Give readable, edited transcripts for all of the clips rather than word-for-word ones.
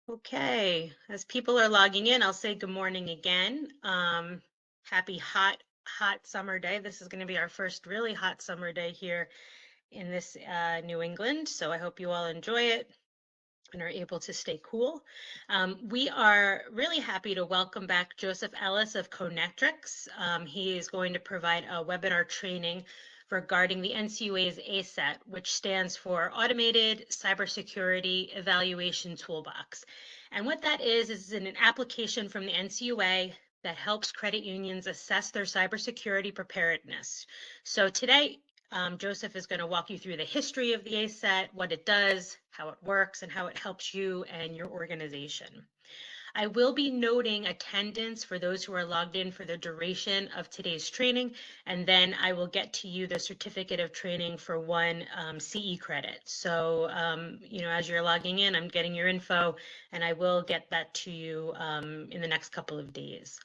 Okay, as people are logging in, I'll say good morning again. Happy hot summer day. This is going to be our first really hot summer day here in this New England. So I hope you all enjoy it and are able to stay cool. We are really happy to welcome back Joseph Ellis of CoNetrix. He is going to provide a webinar training regarding the NCUA's ACET, which stands for Automated Cybersecurity Evaluation Toolbox. And what that is an application from the NCUA that helps credit unions assess their cybersecurity preparedness. So today, Joseph is going to walk you through the history of the ACET, what it does, how it works, and how it helps you and your organization. I will be noting attendance for those who are logged in for the duration of today's training, and then I will get to you the certificate of training for one CE credit. So, as you're logging in, I'm getting your info, and I will get that to you in the next couple of days.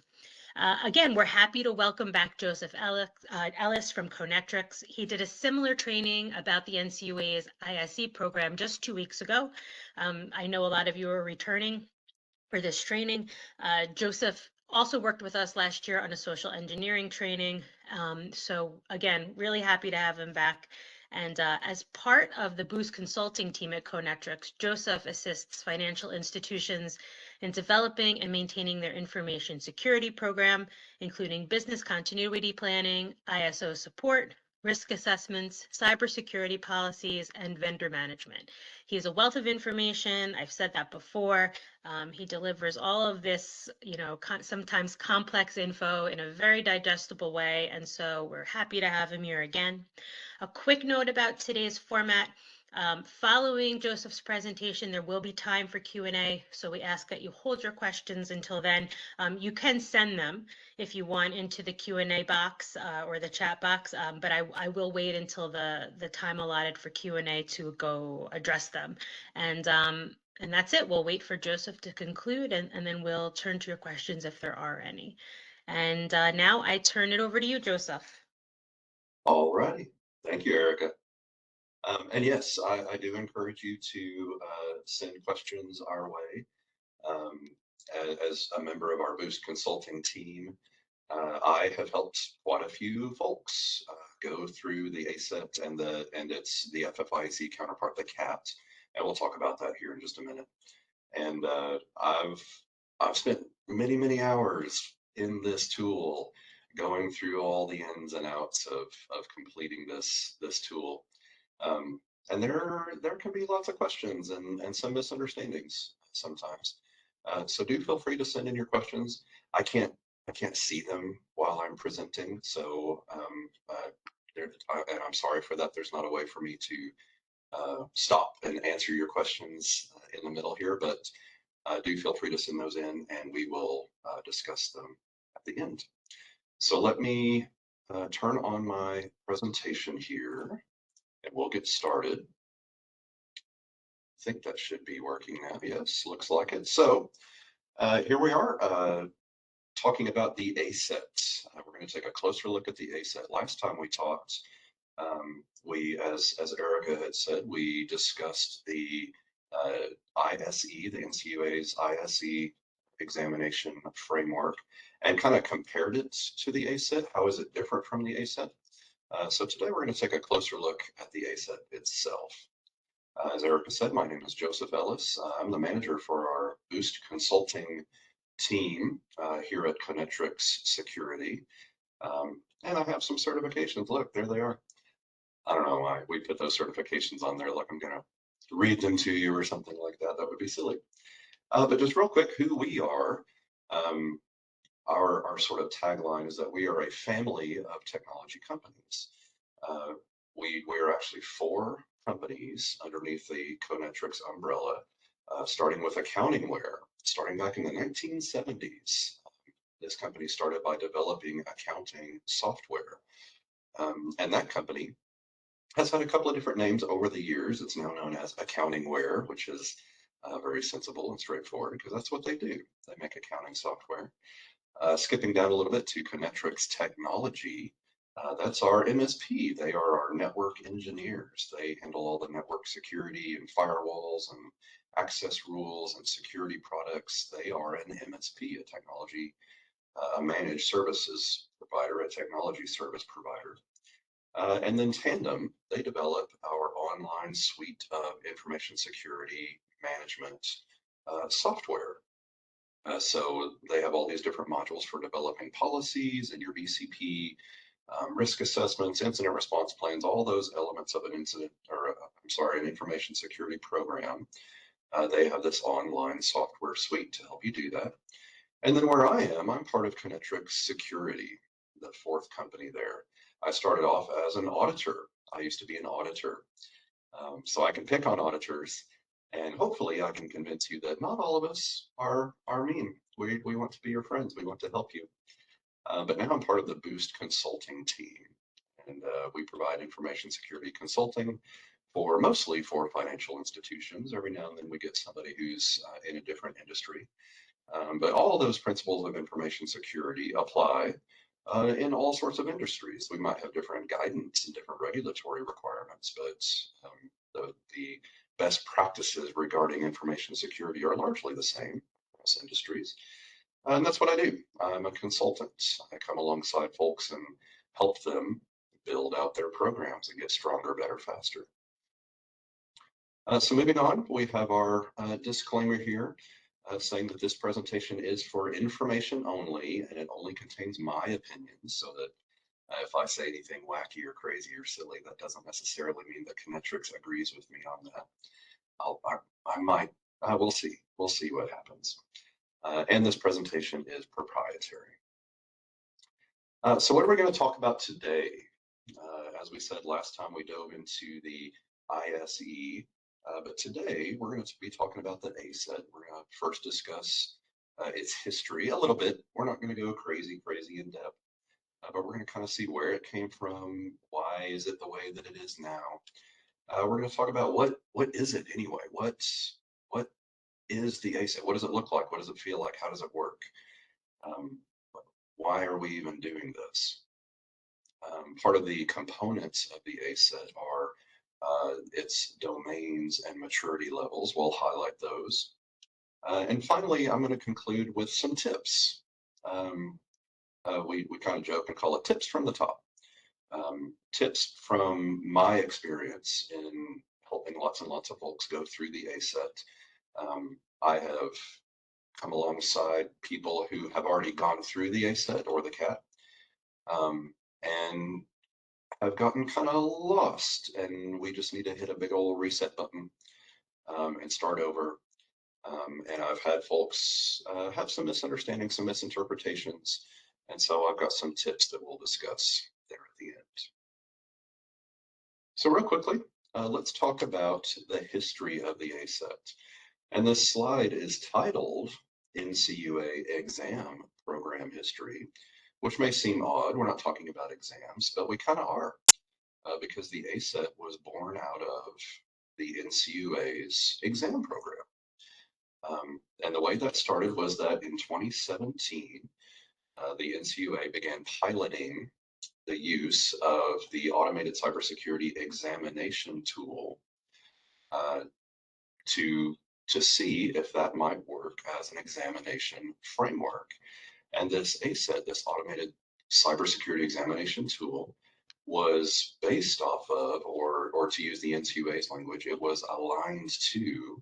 Again, we're happy to welcome back Joseph Ellis from CoNetrix. He did a similar training about the NCUA's ISE program just 2 weeks ago. I know a lot of you are returning for this training. Joseph also worked with us last year on a social engineering training. So again, really happy to have him back. And as part of the Boost consulting team at CoNetrix, Joseph assists financial institutions in developing and maintaining their information security program, including business continuity planning, ISO support, risk assessments, cybersecurity policies, and vendor management. He has a wealth of information. I've said that before. He delivers all of this, sometimes complex info in a very digestible way. And so we're happy to have him here again. A quick note about today's format. Following Joseph's presentation, there will be time for Q&A, so we ask that you hold your questions until then. You can send them if you want into the Q&A box or the chat box, but I will wait until the time allotted for Q&A to go address them. And that's it. We'll wait for Joseph to conclude, and then we'll turn to your questions if there are any. And now I turn it over to you, Joseph. All righty. Thank you, Erica. And yes, I do encourage you to send questions our way. As a member of our Boost consulting team, I have helped quite a few folks go through the ACET and it's the FFIEC counterpart, the CAT, and we'll talk about that here in just a minute. And I've spent many hours in this tool, going through all the ins and outs of completing this tool. And there can be lots of questions and some misunderstandings sometimes. So do feel free to send in your questions. I can't see them while I'm presenting, so and I'm sorry for that. There's not a way for me to stop and answer your questions in the middle here, but do feel free to send those in and we will discuss them at the end. So let me turn on my presentation here and we'll get started. I think that should be working now. Yes, looks like it. So here we are talking about the ACET. We're going to take a closer look at the ACET. Last time we talked, as Erica had said, we discussed the ISE, the NCUA's ISE examination framework, and kind of compared it to the ACET. How is it different from the ACET? So today we're going to take a closer look at the ACET itself. As Erica said, my name is Joseph Ellis. I'm the manager for our Boost consulting team here at CoNetrix Security. And I have some certifications. Look, there they are. I don't know why we put those certifications on there like I'm going to read them to you or something like that. That would be silly. But just real quick, who we are. Our sort of tagline is that we are a family of technology companies. We're actually 4 companies underneath the CoNetrix umbrella, starting with accountingware, starting back in the 1970s. This company started by developing accounting software. And that company has had a couple of different names over the years. It's now known as accountingware, which is very sensible and straightforward because that's what they do. They make accounting software. Skipping down a little bit to CoNetrix Technology. That's our MSP. They are our network engineers. They handle all the network security and firewalls and access rules and security products. They are an MSP, a technology, a managed services provider, a technology service provider. And then Tandem, they develop our online suite of information security management software. So they have all these different modules for developing policies and your BCP, risk assessments, incident response plans, all those elements of an incident, or I'm sorry, an information security program. They have this online software suite to help you do that. And then where I am, I'm part of CoNetrix Security, the fourth company there. I started off as an auditor. I used to be an auditor. So I can pick on auditors, and hopefully I can convince you that not all of us are mean. We want to be your friends. We want to help you. But now I'm part of the Boost consulting team, and we provide information security consulting for mostly for financial institutions. Every now and then we get somebody who's in a different industry. But all of those principles of information security apply in all sorts of industries. We might have different guidance and different regulatory requirements, but the best practices regarding information security are largely the same across industries. And that's what I do. I'm a consultant. I come alongside folks and help them build out their programs and get stronger, better, faster. So moving on, we have our disclaimer here saying that this presentation is for information only, and it only contains my opinions, so that if I say anything wacky or crazy or silly, that doesn't necessarily mean that CoNetrix agrees with me on that. I might, we'll see. We'll see what happens. And this presentation is proprietary. So what are we going to talk about today? As we said last time, we dove into the ISE, but today we're going to be talking about the ACET. We're going to first discuss its history a little bit. We're not going to go crazy in depth, but we're going to kind of see where it came from, why is it the way that it is now. We're going to talk about what is it anyway? What is the ACET? What does it look like? What does it feel like? How does it work? Why are we even doing this? Part of the components of the ACET are its domains and maturity levels. We'll highlight those. And finally, I'm going to conclude with some tips. We kind of joke and call it tips from the top. Tips from my experience in helping lots and lots of folks go through the ACET. I have come alongside people who have already gone through the ACET or the CAT, and have gotten kind of lost, and we just need to hit a big old reset button and start over. And I've had folks have some misunderstandings, some misinterpretations, and so I've got some tips that we'll discuss there at the end. So real quickly, let's talk about the history of the ACET. And this slide is titled NCUA Exam Program History, which may seem odd. We're not talking about exams, but we kind of are, because the ACET was born out of the NCUA's exam program. And the way that started was that in 2017, the NCUA began piloting the use of the automated cybersecurity examination tool to see if that might work as an examination framework. And this ACET, this automated cybersecurity examination tool, was based off of, or to use the NCUA's language, it was aligned to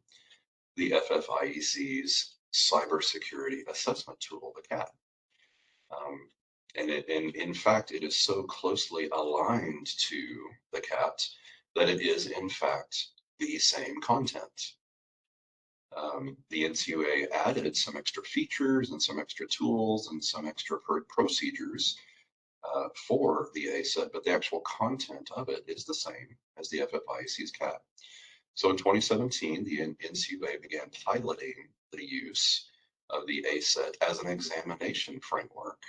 the FFIEC's cybersecurity assessment tool, the CAT. And in fact, it is so closely aligned to the CAT that it is, in fact, the same content. The NCUA added some extra features and some extra tools and some extra procedures for the ACET, but the actual content of it is the same as the FFIEC's CAT. So in 2017, the NCUA began piloting the use of the ACET as an examination framework.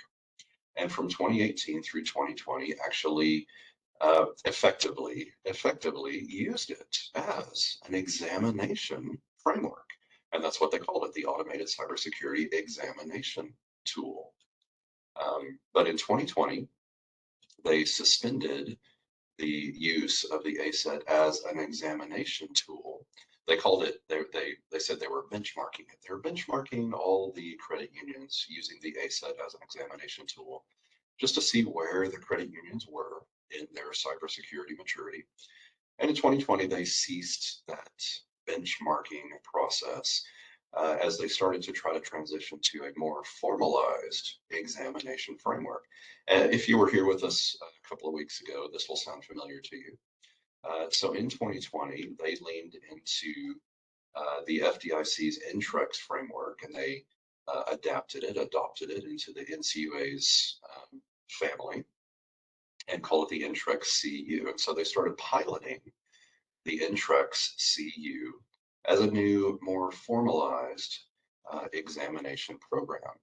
And from 2018 through 2020, actually effectively used it as an examination framework. And that's what they called it, the automated cybersecurity examination tool. But in 2020, they suspended the use of the ACET as an examination tool. They called it, they said they were benchmarking it. They were benchmarking all the credit unions using the ACET as an examination tool, just to see where the credit unions were in their cybersecurity maturity. And in 2020, they ceased that benchmarking process as they started to try to transition to a more formalized examination framework. If you were here with us a couple of weeks ago, this will sound familiar to you. So in 2020, they leaned into the FDIC's NCUA framework, and they adopted it into the NCUA's family and called it the NCUA CU. And so they started piloting the NCUA CU as a new, more formalized examination program.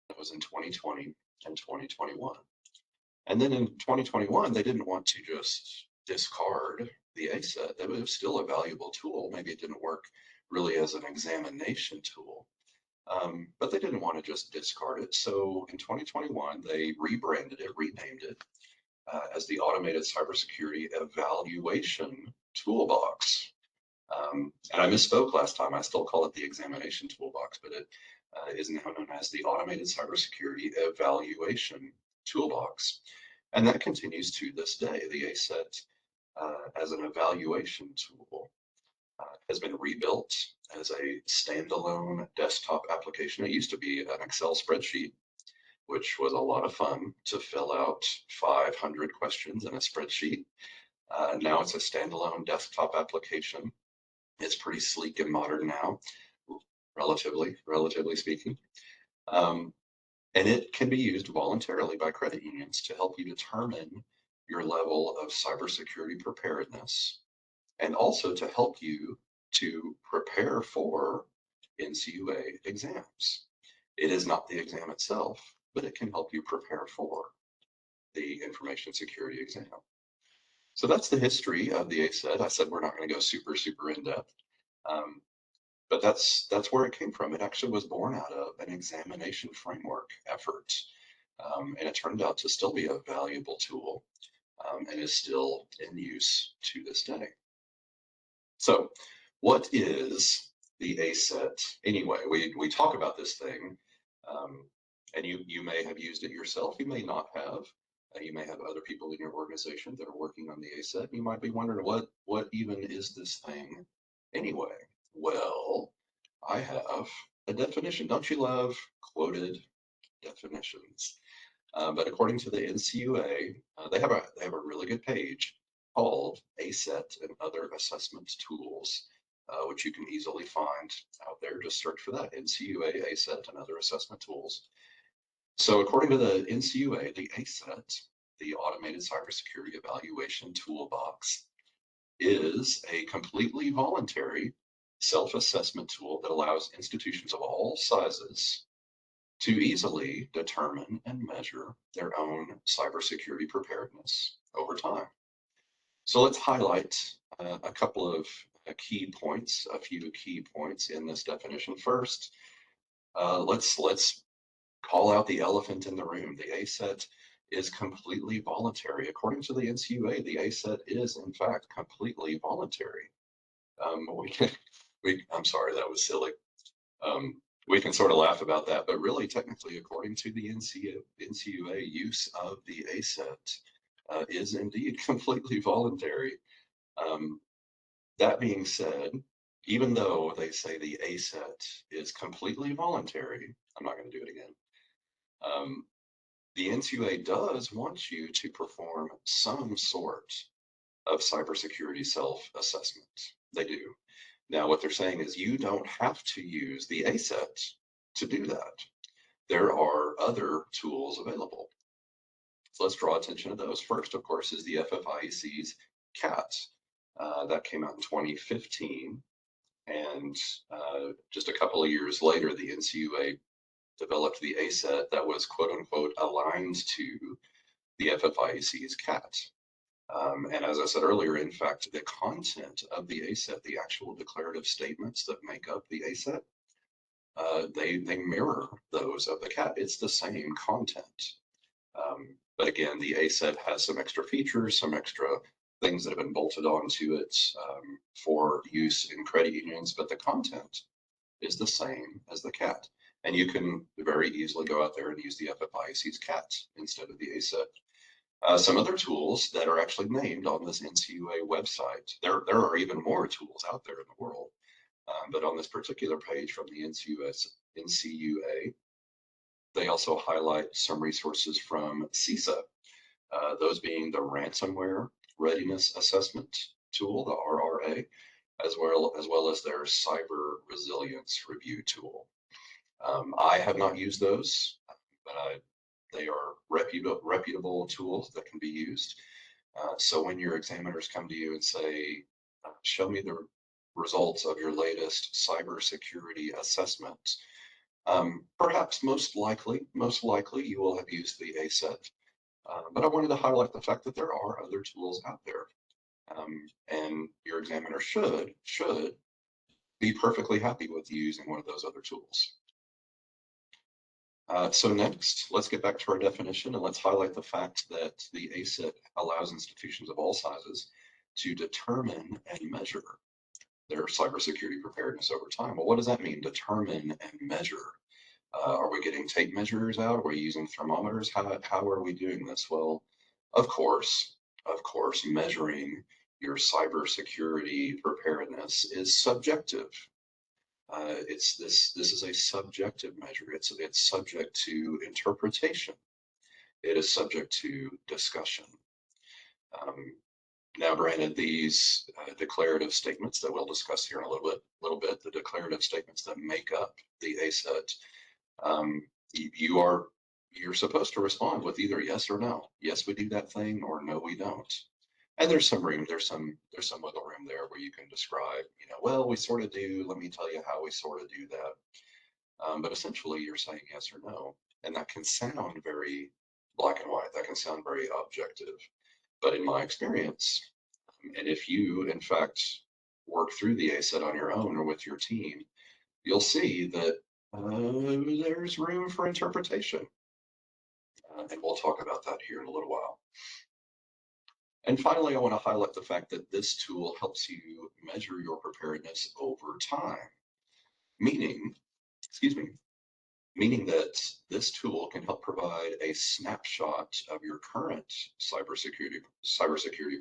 That was in 2020 and 2021. And then in 2021, they didn't want to just discard the ACET. It was still a valuable tool. Maybe it didn't work really as an examination tool, but they didn't want to just discard it. So in 2021, they rebranded it, renamed it as the Automated Cybersecurity Evaluation Toolbox. And I misspoke last time. I still call it the Examination Toolbox, but it is now known as the Automated Cybersecurity Evaluation Toolbox. And that continues to this day. The ACET as an evaluation tool has been rebuilt as a standalone desktop application. It used to be an Excel spreadsheet, which was a lot of fun to fill out 500 questions in a spreadsheet. Now it's a standalone desktop application. It's pretty sleek and modern now, relatively speaking. And it can be used voluntarily by credit unions to help you determine your level of cybersecurity preparedness, and also to help you to prepare for NCUA exams. It is not the exam itself, but it can help you prepare for the information security exam. So that's the history of the ACET. I said we're not going to go super in depth, but that's where it came from. It actually was born out of an examination framework effort, and it turned out to still be a valuable tool, and is still in use to this day. So what is the ACET anyway? We talk about this thing, and you may have used it yourself, you may not have. You may have other people in your organization that are working on the ACET. You might be wondering, what even is this thing anyway? Well, I have a definition. Don't you love quoted definitions? But according to the NCUA, they have a really good page called ACET and Other Assessment Tools, which you can easily find out there. Just search for that, NCUA, ACET, and Other Assessment Tools. So according to the NCUA, the ACET, the Automated Cybersecurity Evaluation Toolbox, is a completely voluntary self-assessment tool that allows institutions of all sizes to easily determine and measure their own cybersecurity preparedness over time. So let's highlight a couple of key points, a few key points in this definition. First, let's call out the elephant in the room. The ACET is completely voluntary. According to the NCUA, the ACET is in fact completely voluntary. I'm sorry, that was silly. We can sort of laugh about that, but really technically, according to the NCUA, use of the ACET is indeed completely voluntary. That being said, even though they say the ACET is completely voluntary, I'm not going to do it again. The NCUA does want you to perform some sort of cybersecurity self-assessment. They do. Now, what they're saying is you don't have to use the ACET to do that. There are other tools available. So let's draw attention to those. First, of course, is the FFIEC's CAT. That came out in 2015. And just a couple of years later, the NCUA developed the ACET that was quote unquote aligned to the FFIEC's CAT. And as I said earlier, in fact, the content of the ACET, the actual declarative statements that make up the ACET, they mirror those of the CAT. It's the same content. But again, the ACET has some extra features, some extra things that have been bolted onto it for use in credit unions, but the content is the same as the CAT. And you can very easily go out there and use the FFIEC's CAT instead of the ACET. Some other tools that are actually named on this NCUA website, there are even more tools out there in the world, but on this particular page from the NCUA, they also highlight some resources from CISA, those being the Ransomware Readiness Assessment Tool, the RRA, as well as their Cyber Resilience Review Tool. I have not used those, but they are reputable tools that can be used. So when your examiners come to you and say, show me the results of your latest cybersecurity assessment, perhaps most likely you will have used the ACET. But I wanted to highlight the fact that there are other tools out there. And your examiner should be perfectly happy with you using one of those other tools. So next, let's get back to our definition and let's highlight the fact that the ACET allows institutions of all sizes to determine and measure their cybersecurity preparedness over time. Well, what does that mean, determine and measure? Are we getting tape measures out? Are we using thermometers? How are we doing this? Well, of course, measuring your cybersecurity preparedness is subjective. This is a subjective measure. It's subject to interpretation. It is subject to discussion. Now, granted, these declarative statements that we'll discuss here in a little bit, the declarative statements that make up the ACET, you're supposed to respond with either yes or no. Yes, we do that thing, or no, we don't. And there's some room, there's some wiggle room there where you can describe, well, we sort of do, let me tell you how we sort of do that. But essentially you're saying yes or no. And that can sound very black and white. That can sound very objective. But in my experience, and if you in fact work through the ACET on your own or with your team, you'll see that there's room for interpretation. And we'll talk about that here in a little while. And finally, I want to highlight the fact that this tool helps you measure your preparedness over time, meaning that this tool can help provide a snapshot of your current cybersecurity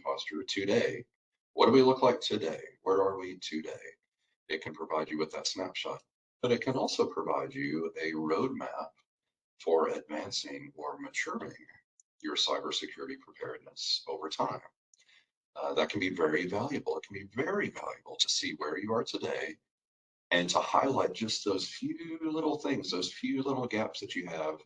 posture today. What do we look like today? Where are we today? It can provide you with that snapshot, but it can also provide you a roadmap for advancing or maturing your cybersecurity preparedness over time. That can be very valuable. It can be very valuable to see where you are today and to highlight just those few little things, those few little gaps that you have,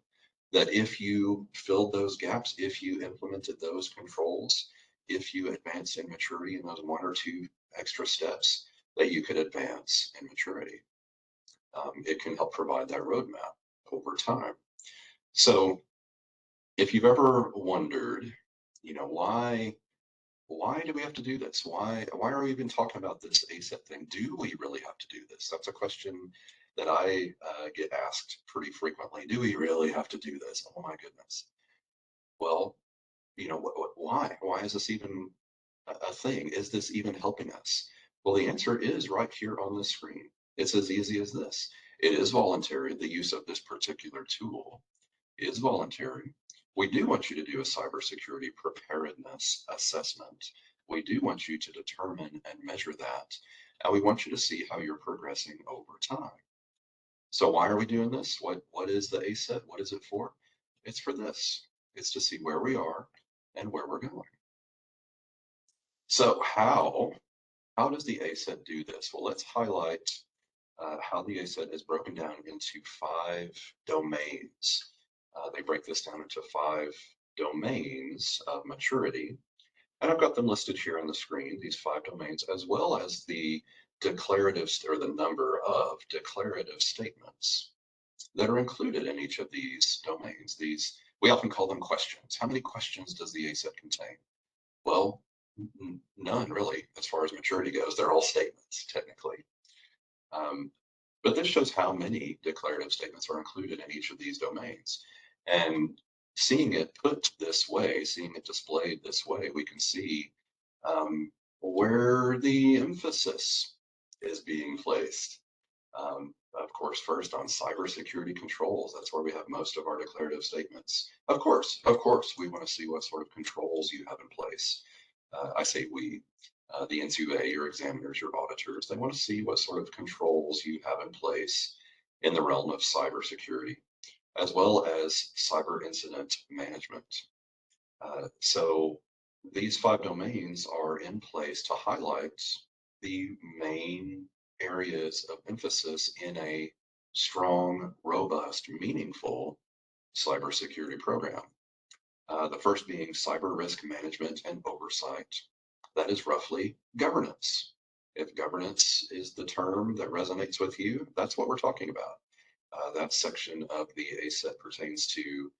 that if you filled those gaps, if you implemented those controls, if you advanced in maturity in those one or two extra steps, that you could advance in maturity. It can help provide that roadmap over time. So if you've ever wondered, why do we have to do this? Why are we even talking about this ACET thing? Do we really have to do this? That's a question that I get asked pretty frequently. Do we really have to do this? Oh my goodness. Well, why? Why is this even a thing? Is this even helping us? Well, the answer is right here on the screen. It's as easy as this. It is voluntary. The use of this particular tool is voluntary. We do want you to do a cybersecurity preparedness assessment. We do want you to determine and measure that. And we want you to see how you're progressing over time. So why are we doing this? What is the ACET? What is it for? It's for this. It's to see where we are and where we're going. So how does the ACET do this? Well, let's highlight how the ACET is broken down into 5 domains. They break this down into 5 domains of maturity. And I've got them listed here on the screen, these 5 domains, as well as the declaratives, or the number of declarative statements that are included in each of these domains. We often call them questions. How many questions does the ACET contain? Well, none really, as far as maturity goes. They're all statements, technically. But this shows how many declarative statements are included in each of these domains. And seeing it put this way, seeing it displayed this way, we can see where the emphasis is being placed. Of course, first on cybersecurity controls, that's where we have most of our declarative statements. Of course, we want to see what sort of controls you have in place. I say we, the NCUA, your examiners, your auditors, they want to see what sort of controls you have in place in the realm of cybersecurity, as well as cyber incident management. So these 5 domains are in place to highlight the main areas of emphasis in a strong, robust, meaningful cybersecurity program. The first being cyber risk management and oversight. That is roughly governance. If governance is the term that resonates with you, that's what we're talking about. That section of the ACET pertains to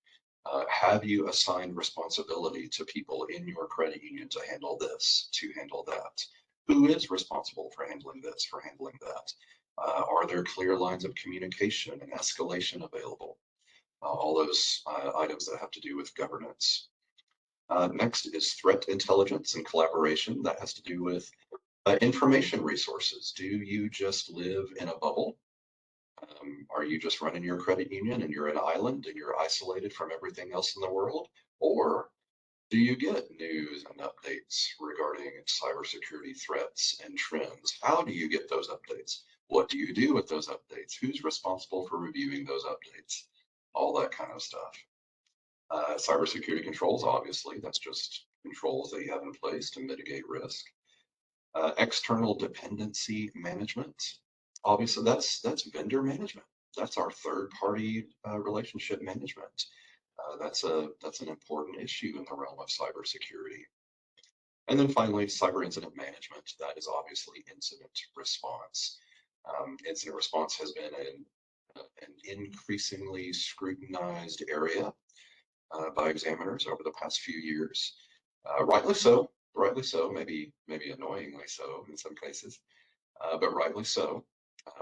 have you assigned responsibility to people in your credit union to handle this, to handle that? Who is responsible for handling this, for handling that? Are there clear lines of communication and escalation available? All those items that have to do with governance. Next is threat intelligence and collaboration. That has to do with information resources. Do you just live in a bubble? Are you just running your credit union and you're an island and you're isolated from everything else in the world? Or do you get news and updates regarding cybersecurity threats and trends? How do you get those updates? What do you do with those updates? Who's responsible for reviewing those updates? All that kind of stuff. Cybersecurity controls, obviously, that's just controls that you have in place to mitigate risk. External dependency management, obviously that's vendor management. That's our third-party relationship management. That's an important issue in the realm of cybersecurity. And then finally, cyber incident management. That is obviously incident response. Incident response has been an increasingly scrutinized area by examiners over the past few years. Rightly so, maybe annoyingly so in some cases, but rightly so.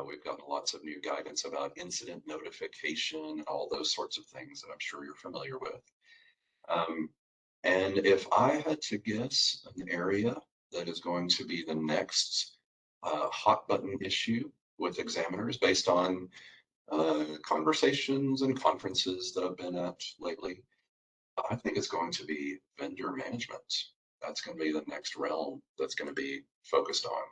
We've gotten lots of new guidance about incident notification and all those sorts of things that I'm sure you're familiar with. And if I had to guess an area that is going to be the next hot button issue with examiners based on conversations and conferences that I've been at lately, I think it's going to be vendor management. That's going to be the next realm that's going to be focused on.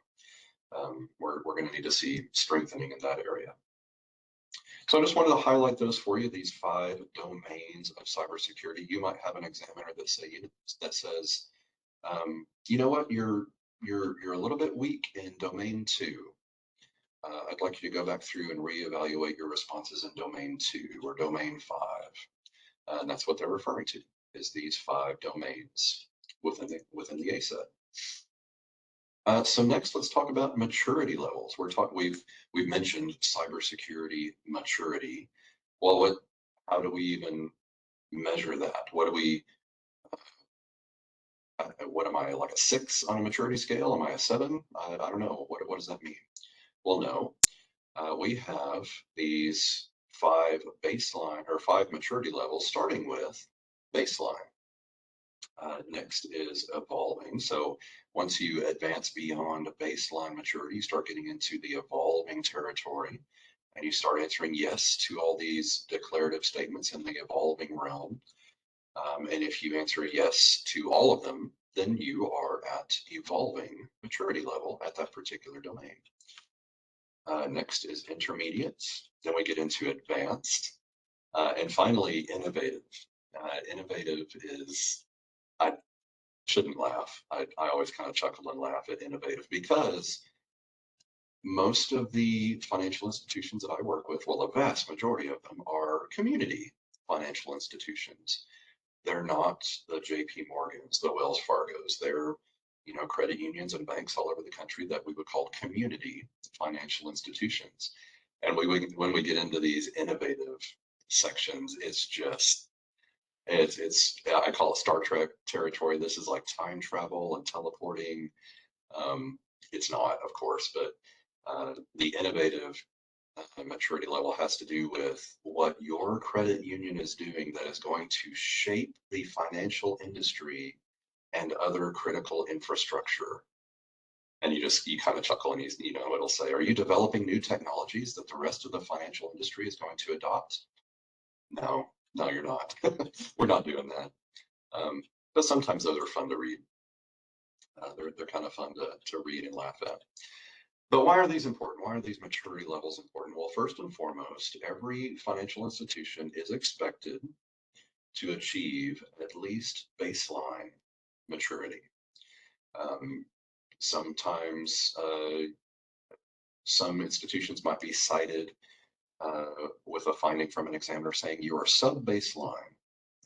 We're going to need to see strengthening in that area. So I just wanted to highlight those for you, these 5 domains of cybersecurity. You might have an examiner that says, you know what, you're a little bit weak in domain 2. I'd like you to go back through and reevaluate your responses in domain 2 or domain 5. And that's what they're referring to, is these 5 domains within the ACET. So next, let's talk about maturity levels. We've mentioned cybersecurity maturity. Well, how do we even measure that? What am I, like a 6 on a maturity scale? Am I a 7? I don't know. What does that mean? Well, no. We have these 5 baseline or 5 maturity levels, starting with baseline. Next is evolving. So once you advance beyond baseline maturity, you start getting into the evolving territory, and you start answering yes to all these declarative statements in the evolving realm. And if you answer yes to all of them, then you are at evolving maturity level at that particular domain. Next is intermediate. Then we get into advanced. And finally, innovative. Innovative is, I shouldn't laugh. I always kind of chuckle and laugh at innovative because most of the financial institutions that I work with, well, a vast majority of them are community financial institutions. They're not the JP Morgans, the Wells Fargos. They're, credit unions and banks all over the country that we would call community financial institutions. And when we get into these innovative sections, I call it Star Trek territory. This is like time travel and teleporting. It's not, of course, but the innovative maturity level has to do with what your credit union is doing that is going to shape the financial industry and other critical infrastructure. And you kind of chuckle and it'll say, are you developing new technologies that the rest of the financial industry is going to adopt? No, you're not. We're not doing that. But sometimes those are fun to read. They're kind of fun to read and laugh at. But why are these important? Why are these maturity levels important? Well, first and foremost, every financial institution is expected to achieve at least baseline maturity. Sometimes some institutions might be cited with a finding from an examiner saying you are sub-baseline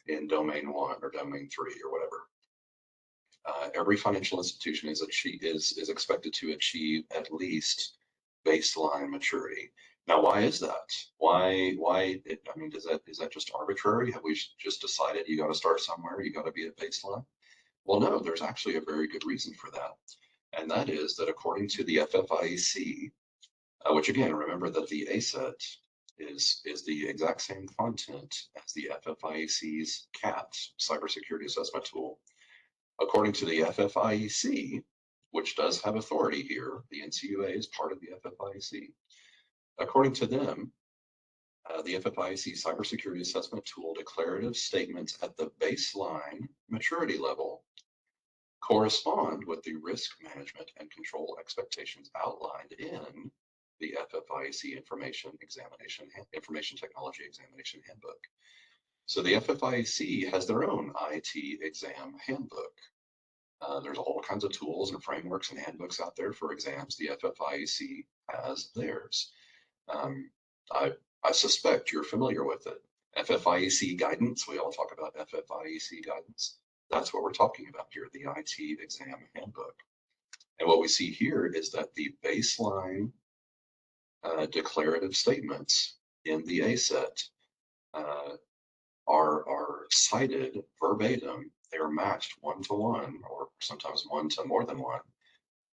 in domain 1 or domain 3 or whatever. Every financial institution is expected to achieve at least baseline maturity. Now, why is that? Is that just arbitrary? Have we just decided you got to start somewhere? You got to be at baseline? Well, no, there's actually a very good reason for that. And that is that according to the FFIEC, which again, remember that the ACET is the exact same content as the FFIEC's CAT, Cybersecurity Assessment Tool. According to the FFIEC, which does have authority here, the NCUA is part of the FFIEC. According to them, the FFIEC Cybersecurity Assessment Tool declarative statements at the baseline maturity level correspond with the risk management and control expectations outlined in the FFIEC Information Technology Examination Handbook. So the FFIEC has their own IT exam handbook. There's all kinds of tools and frameworks and handbooks out there for exams. The FFIEC has theirs. I suspect you're familiar with it. FFIEC guidance, we all talk about FFIEC guidance. That's what we're talking about here, the IT exam handbook. And what we see here is that the baseline declarative statements in the ACET are cited verbatim. They're matched 1-to-1 or sometimes 1 to more than 1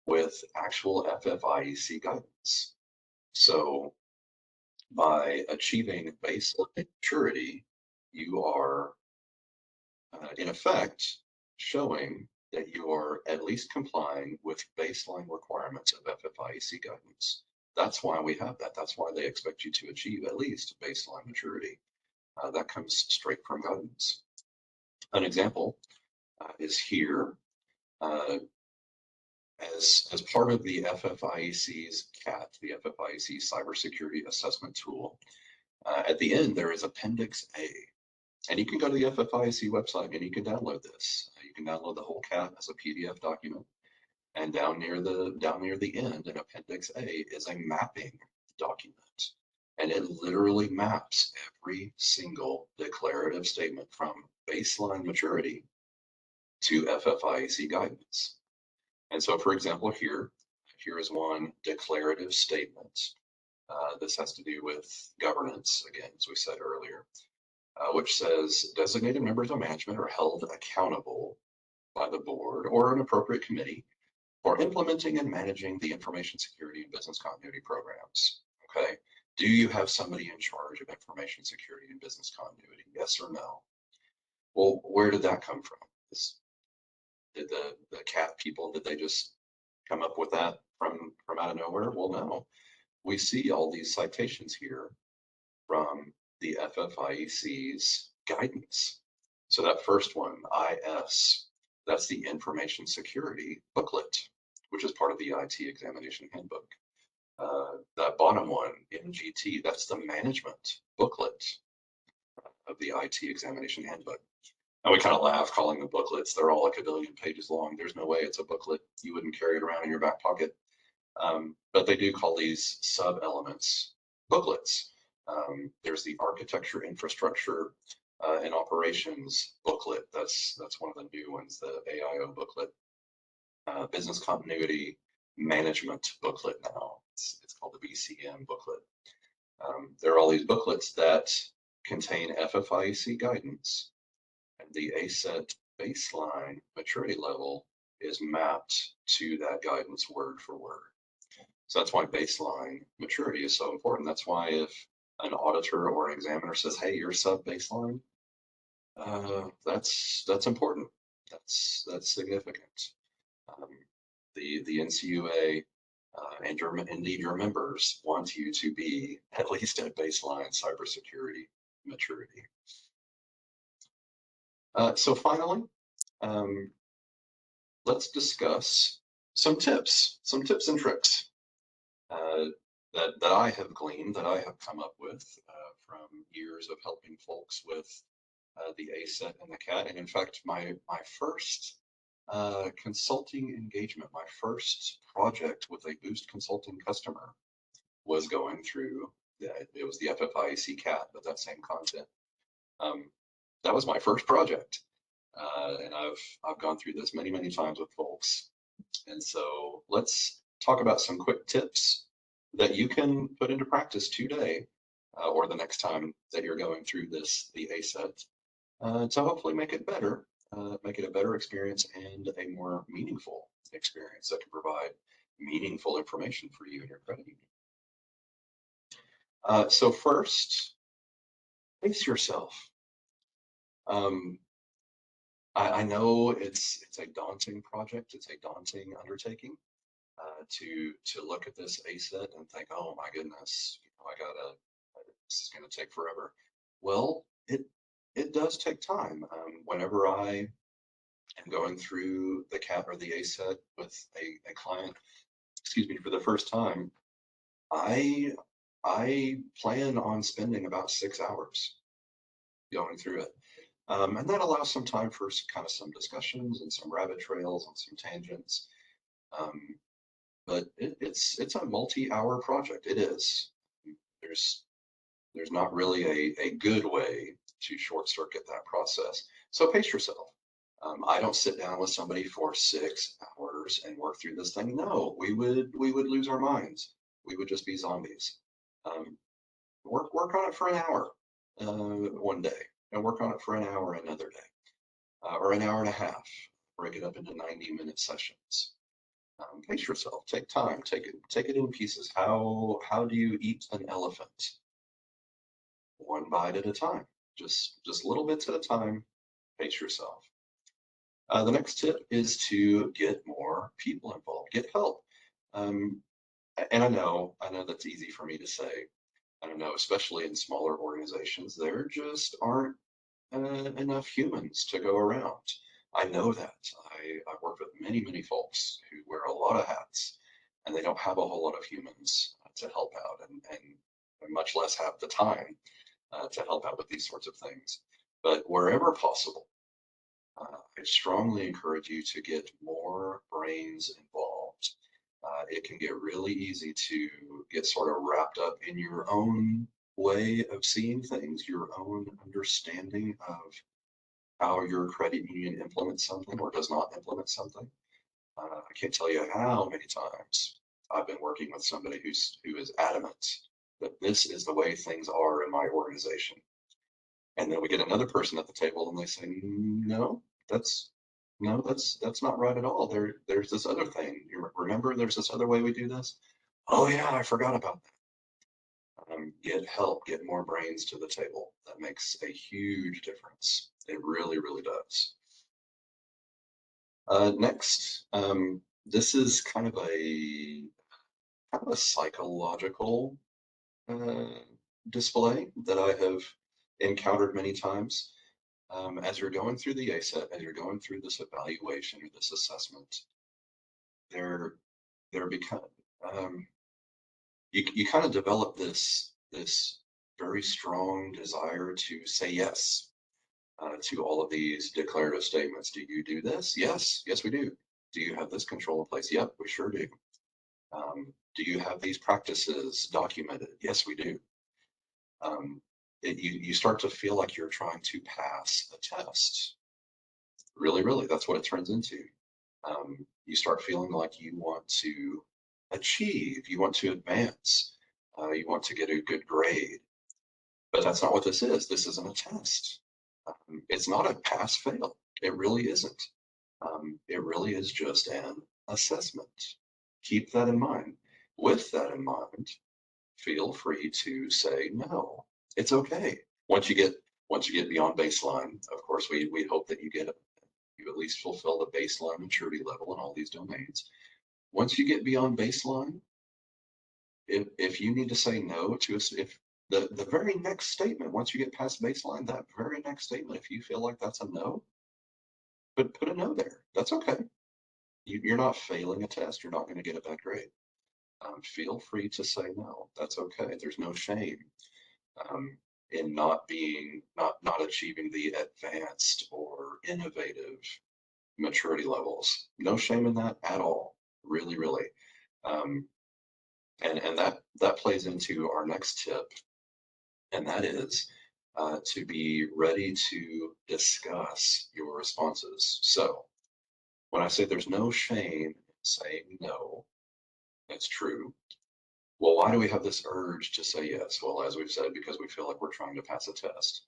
with actual FFIEC guidance. So by achieving baseline maturity, you are in effect showing that you are at least complying with baseline requirements of FFIEC guidance. That's why we have that. That's why they expect you to achieve at least baseline maturity. That comes straight from guidance. An example is here. As part of the FFIEC's CAT, the FFIEC Cybersecurity Assessment Tool, at the end there is Appendix A. And you can go to the FFIEC website and you can download this. You can download the whole CAT as a PDF document. And down near the end in Appendix A is a mapping document. And it literally maps every single declarative statement from baseline maturity to FFIEC guidance. And so, for example, here is one declarative statement. This has to do with governance, again, as we said earlier, which says designated members of management are held accountable by the board or an appropriate committee for implementing and managing the information security and business continuity programs. Okay. Do you have somebody in charge of information security and business continuity? Yes or no? Well, where did that come from? Did the CAT people, did they just come up with that from out of nowhere? Well, no. We see all these citations here from the FFIEC's guidance. So that first one, IS, that's the information security booklet, which is part of the IT examination handbook. That bottom one, MGT, that's the management booklet of the IT examination handbook. And we kind of laugh calling them booklets. They're all like a billion pages long. There's no way it's a booklet. You wouldn't carry it around in your back pocket. But they do call these sub-elements booklets. There's the architecture, infrastructure, and operations booklet. That's one of the new ones, the AIO booklet. Business continuity management booklet now. It's called the BCM booklet. There are all these booklets that contain FFIEC guidance, and the ACET baseline maturity level is mapped to that guidance word for word. So that's why baseline maturity is so important. That's why if an auditor or an examiner says, hey, you're sub-baseline, that's important. That's significant. Um, the NCUA and indeed your members want you to be at least at baseline cybersecurity maturity. So finally, let's discuss some tips and tricks that I have gleaned, that I have come up with from years of helping folks with the ACET and the CAT. And in fact, my first consulting engagement, my first project with a Boost Consulting customer was going through, it was the FFIEC CAT, but that same content. That was my first project. And I've gone through this many, many times with folks. And so let's talk about some quick tips that you can put into practice today or the next time that you're going through the ACET to hopefully make it better, make it a better experience and a more meaningful experience that can provide meaningful information for you and your credit union. So first, pace yourself. I know it's a daunting project, it's a daunting undertaking to look at this ACET and think, oh my goodness, this is going to take forever. Well, it does take time. Whenever I am going through the CAT or the ACET with a client, excuse me, for the first time, I plan on spending about 6 hours going through it. And that allows some time for some discussions and some rabbit trails and some tangents. But it's a multi-hour project. It is. There's not really a good way to short circuit that process. So pace yourself. I don't sit down with somebody for 6 hours and work through this thing. No, we would lose our minds. We would just be zombies. Work on it for an hour one day, and work on it for an hour another day, or an hour and a half. Break it up into 90-minute sessions. Pace yourself. Take time. Take it in pieces. How do you eat an elephant? One bite at a time. Just little bits at a time. Pace yourself. The next tip is to get more people involved. Get help. And I know that's easy for me to say. I don't know, especially in smaller organizations, there just aren't enough humans to go around. I know that. I've worked with many folks who wear a lot of hats, and they don't have a whole lot of humans to help out, and much less have the time to help out with these sorts of things. But wherever possible, I strongly encourage you to get more brains involved. It can get really easy to get sort of wrapped up in your own way of seeing things, your own understanding of how your credit union implements something or does not implement something. I can't tell you how many times I've been working with somebody who is adamant that this is the way things are in my organization. And then we get another person at the table and they say, no, that's not right at all. There's this other thing. You remember there's this other way we do this? Oh yeah, I forgot about that. Get help, get more brains to the table. That makes a huge difference. It really, really does. Next, this is kind of a psychological display that I have encountered many times. As you're going through the ACET, as you're going through this evaluation or this assessment, you kind of develop this very strong desire to say yes to all of these declarative statements. Do you do this? Yes, we do. Do you have this control in place? Yep, we sure do. Do you have these practices documented? Yes, we do. You start to feel like you're trying to pass a test. Really, that's what it turns into. You start feeling like you want to achieve, you want to advance, you want to get a good grade. But that's not what this is. This isn't a test. It's not a pass-fail. It really isn't. It really is just an assessment. Keep that in mind. With that in mind, feel free to say no. It's okay. Once you get beyond baseline, of course, we hope that you at least fulfill the baseline maturity level in all these domains. Once you get beyond baseline, if you need to say no to us, if the very next statement, once you get past baseline, that very next statement, if you feel like that's a no, put a no there. That's okay. You're not failing a test. You're not going to get a bad grade. Feel free to say no. That's okay. There's no shame in not achieving the advanced or innovative maturity levels. No shame in that at all. Really, really. And that plays into our next tip, and that is to be ready to discuss your responses. So when I say there's no shame in saying no, that's true. Well, why do we have this urge to say yes? Well, as we've said, because we feel like we're trying to pass a test.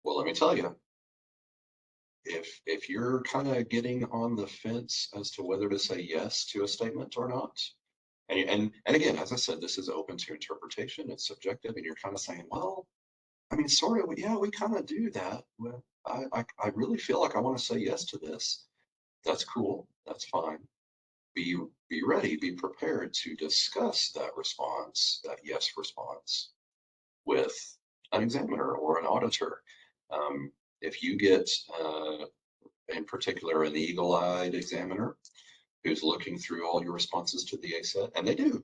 Well, let me tell you, if you're kind of getting on the fence as to whether to say yes to a statement or not, and again, as I said, this is open to interpretation, it's subjective, and you're kind of saying, well, I mean, sort of, yeah, we kind of do that. Well, I really feel like I want to say yes to this. That's cool. That's fine. Be ready, be prepared to discuss that response, that yes response, with an examiner or an auditor. If you get, in particular, an eagle-eyed examiner who's looking through all your responses to the ACET, and they do,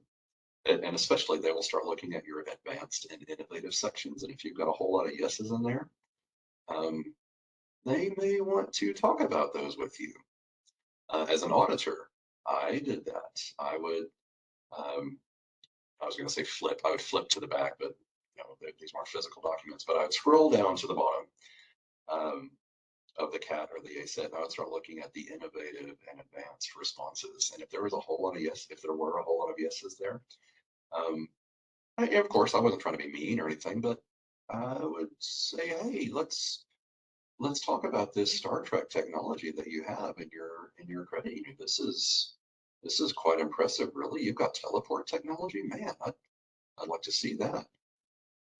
and especially they will start looking at your advanced and innovative sections, and if you've got a whole lot of yeses in there, they may want to talk about those with you. As an auditor, I did that. I was going to say flip. I would flip to the back, but these weren't physical documents. But I would scroll down to the bottom of the CAT or the ACET, and I would start looking at the innovative and advanced responses. And if there was a whole lot of yes, if there were a whole lot of yeses there, of course, I wasn't trying to be mean or anything, but I would say, hey, let's talk about this Star Trek technology that you have in your credit union. This is quite impressive, really. You've got teleport technology, man. I'd like to see that.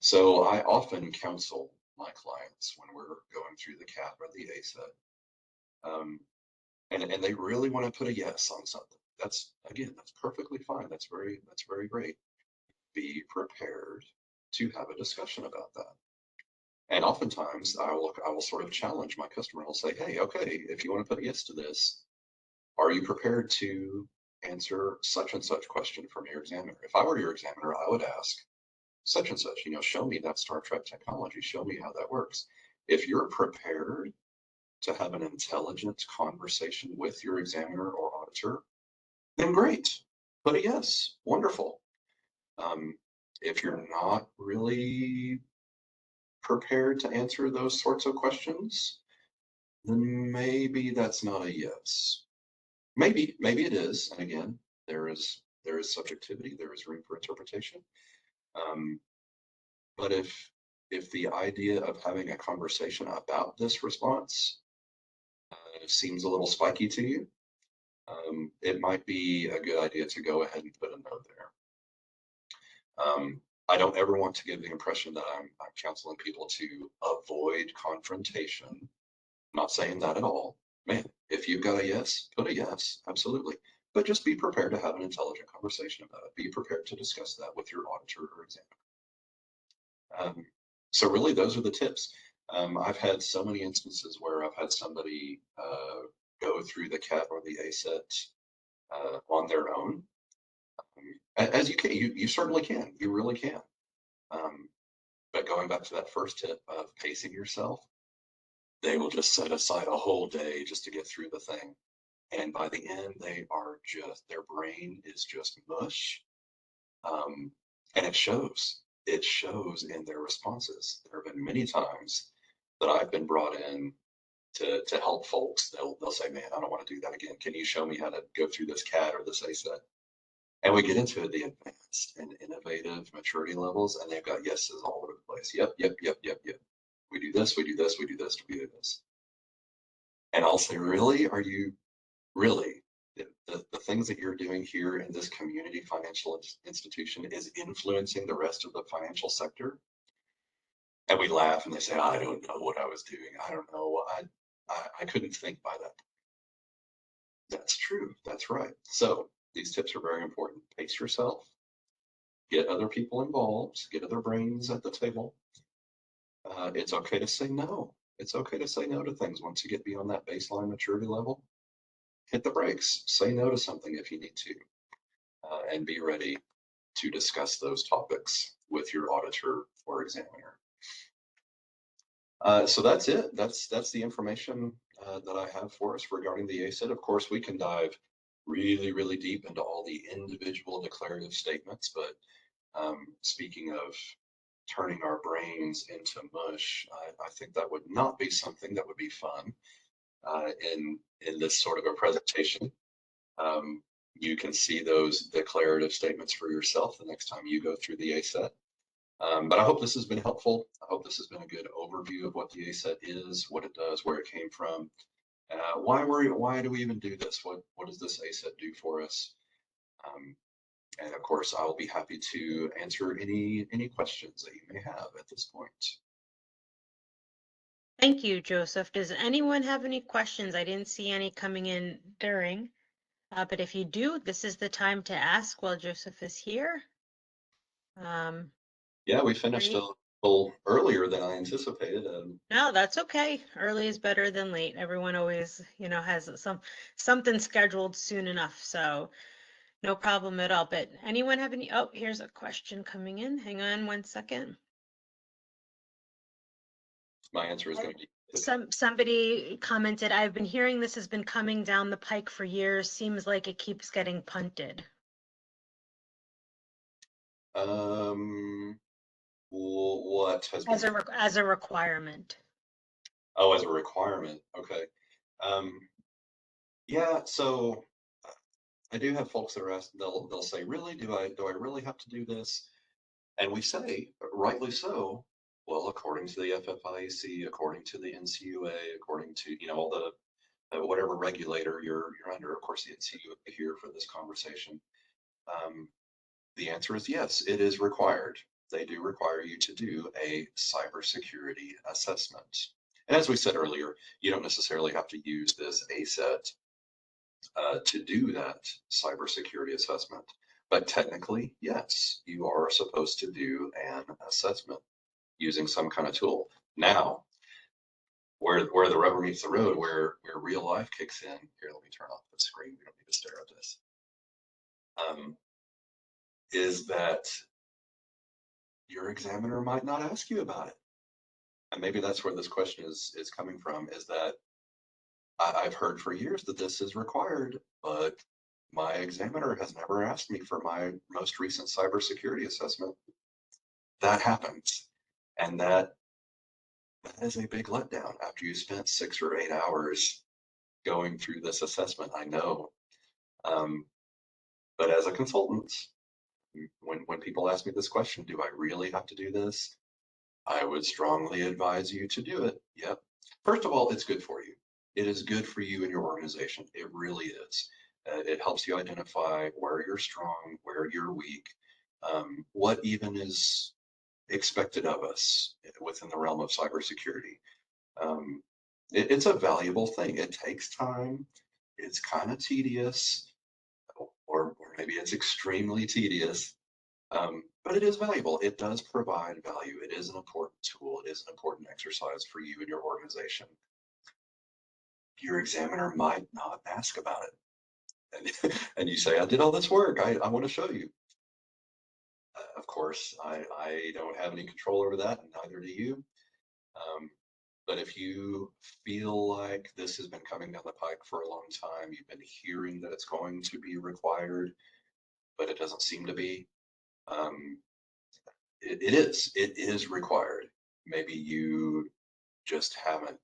So I often counsel my clients when we're going through the CAT or the ACET, and they really want to put a yes on something. That's perfectly fine. That's very great. Be prepared to have a discussion about that. And oftentimes I will sort of challenge my customer. I'll say, hey, okay, if you want to put a yes to this, are you prepared to answer such and such question from your examiner? If I were your examiner, I would ask such and such, show me that Star Trek technology, show me how that works. If you're prepared to have an intelligent conversation with your examiner or auditor, then great, put a yes, wonderful. If you're not really prepared to answer those sorts of questions, then maybe that's not a yes. Maybe it is. And again, there is subjectivity, there is room for interpretation. But if the idea of having a conversation about this response seems a little spiky to you, it might be a good idea to go ahead and put a note there. I don't ever want to give the impression that I'm counseling people to avoid confrontation. I'm not saying that at all. Man, if you've got a yes, put a yes, absolutely. But just be prepared to have an intelligent conversation about it. Be prepared to discuss that with your auditor or examiner. So really, those are the tips. I've had so many instances where I've had somebody go through the CAT or the ACET on their own. As you can, you certainly can. You really can. But going back to that first tip of pacing yourself, they will just set aside a whole day just to get through the thing. And by the end, their brain is just mush. And it shows. It shows in their responses. There have been many times that I've been brought in to help folks. They'll say, man, I don't want to do that again. Can you show me how to go through this CAT or this ACET? And we get into the advanced and innovative maturity levels, and they've got yeses all over the place. Yep. We do this, we do this, we do this, we do this. And I'll say, really? Are you really? the things that you're doing here in this community financial institution is influencing the rest of the financial sector. And we laugh and they say, I don't know what I was doing. I don't know. I couldn't think by that. That's true. That's right. So these tips are very important. Pace yourself, get other people involved, get other brains at the table. It's okay to say no. It's okay to say no to things once you get beyond that baseline maturity level. Hit the brakes, say no to something if you need to, and be ready to discuss those topics with your auditor or examiner. So that's it. That's the information that I have for us regarding the ACET. Of course, we can dive really, really deep into all the individual declarative statements, but speaking of turning our brains into mush, I think that would not be something that would be fun in this sort of a presentation. You can see those declarative statements for yourself the next time you go through the ACET. But I hope this has been helpful. I hope this has been a good overview of what the ACET is, what it does, where it came from, why do we even do this? What does this ACET do for us? And of course, I'll be happy to answer any questions that you may have at this point. Thank you, Joseph. Does anyone have any questions? I didn't see any coming in during, but if you do, this is the time to ask while Joseph is here. Yeah, we finished a little earlier than I anticipated. No, that's okay. Early is better than late. Everyone always, has something scheduled soon enough. So no problem at all. But anyone have any? Oh, here's a question coming in. Hang on one second. My answer is going to be somebody commented, I've been hearing this has been coming down the pike for years. Seems like it keeps getting punted. What has been as a requirement? Oh, as a requirement. Okay. Yeah, so I do have folks that are asked, they'll say, really, do I really have to do this? And we say, rightly so, well, according to the FFIEC, according to the NCUA, according to, all the whatever regulator you're under, of course, the NCUA here for this conversation. The answer is yes, it is required. They do require you to do a cybersecurity assessment. And as we said earlier, you don't necessarily have to use this ACET to do that cybersecurity assessment. But technically, yes, you are supposed to do an assessment using some kind of tool. Now, where the rubber meets the road, where real life kicks in, here, let me turn off the screen. We don't need to stare at this. Is that your examiner might not ask you about it. And maybe that's where this question is coming from, is that I've heard for years that this is required, but my examiner has never asked me for my most recent cybersecurity assessment. That happens. And that is a big letdown after you spent 6 or 8 hours going through this assessment, I know. But as a consultant, when people ask me this question, do I really have to do this? I would strongly advise you to do it. Yep. First of all, it's good for you. It is good for you and your organization. It really is. It helps you identify where you're strong, where you're weak, what even is expected of us within the realm of cybersecurity. It's a valuable thing. It takes time. It's kind of tedious, or maybe it's extremely tedious. But it is valuable. It does provide value. It is an important tool. It is an important exercise for you and your organization. Your examiner might not ask about it. And you say, I did all this work. I want to show you. Of course, I don't have any control over that, and neither do you. But if you feel like this has been coming down the pike for a long time, you've been hearing that it's going to be required, but it doesn't seem to be, it is required. Maybe you just haven't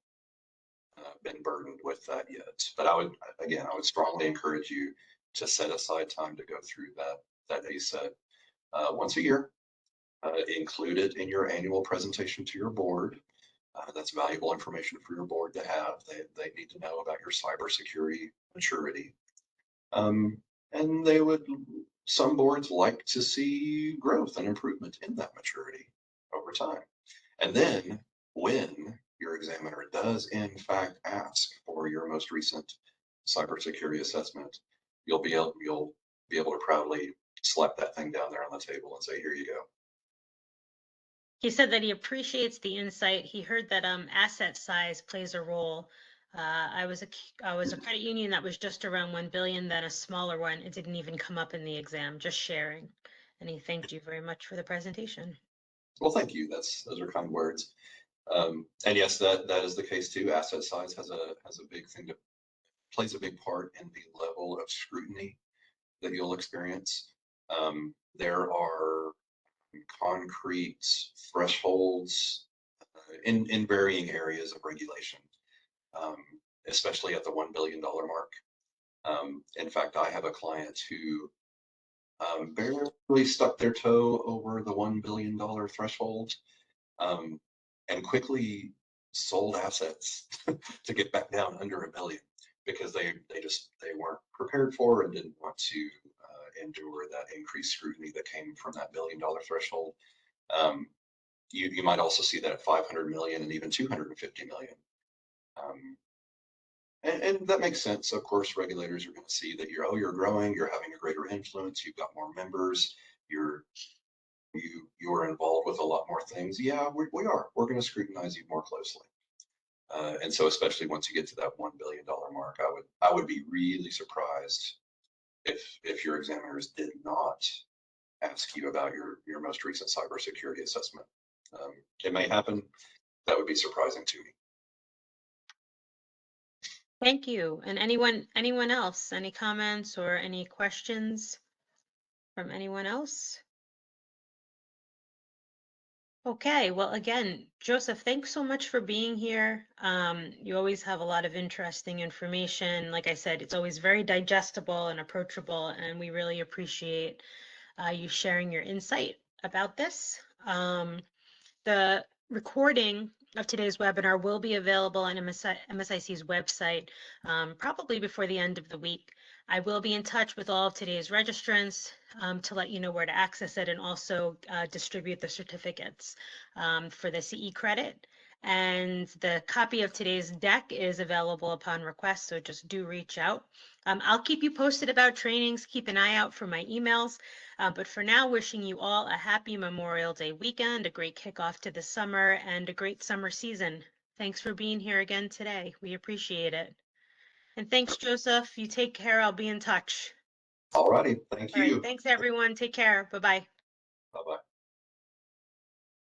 been burdened with that yet. But I would strongly encourage you to set aside time to go through that ACET once a year. Include it in your annual presentation to your board. That's valuable information for your board to have. They need to know about your cybersecurity maturity. And some boards like to see growth and improvement in that maturity over time. And then when your examiner does in fact ask for your most recent cybersecurity assessment, you'll be able to proudly slap that thing down there on the table and say, here you go. He said that he appreciates the insight. He heard that asset size plays a role. I was a credit union that was just around 1 billion, then a smaller one. It didn't even come up in the exam, just sharing. And he thanked you very much for the presentation. Well, thank you. Those are kind words. And yes, that is the case too. Asset size has a big thing to plays a big part in the level of scrutiny that you'll experience. There are concrete thresholds in varying areas of regulation, especially at the $1 billion mark. In fact, I have a client who barely stuck their toe over the $1 billion threshold, and quickly sold assets to get back down under $1 billion because they weren't prepared for and didn't want to endure that increased scrutiny that came from that $1 billion threshold. You might also see that at 500 million and even 250 million. And that makes sense. Of course, regulators are going to see that you're growing, you're having a greater influence, you've got more members, you're involved with a lot more things. Yeah, we are. We're going to scrutinize you more closely. And so, especially once you get to that $1 billion mark, I would be really surprised if your examiners did not ask you about your most recent cybersecurity assessment. It may happen. That would be surprising to me. Thank you. And anyone else? Any comments or any questions from anyone else? Okay, well, again, Joseph, thanks so much for being here. You always have a lot of interesting information. Like I said, it's always very digestible and approachable, and we really appreciate you sharing your insight about this. The recording of today's webinar will be available on MSIC's website probably before the end of the week. I will be in touch with all of today's registrants to let you know where to access it and also distribute the certificates for the CE credit. And the copy of today's deck is available upon request, so just do reach out. I'll keep you posted about trainings. Keep an eye out for my emails. But for now, wishing you all a happy Memorial Day weekend, a great kickoff to the summer, and a great summer season. Thanks for being here again today. We appreciate it. And thanks, Joseph. You take care. I'll be in touch. All righty. Thank All right. you. Thanks, everyone. Take care. Bye-bye. Bye-bye.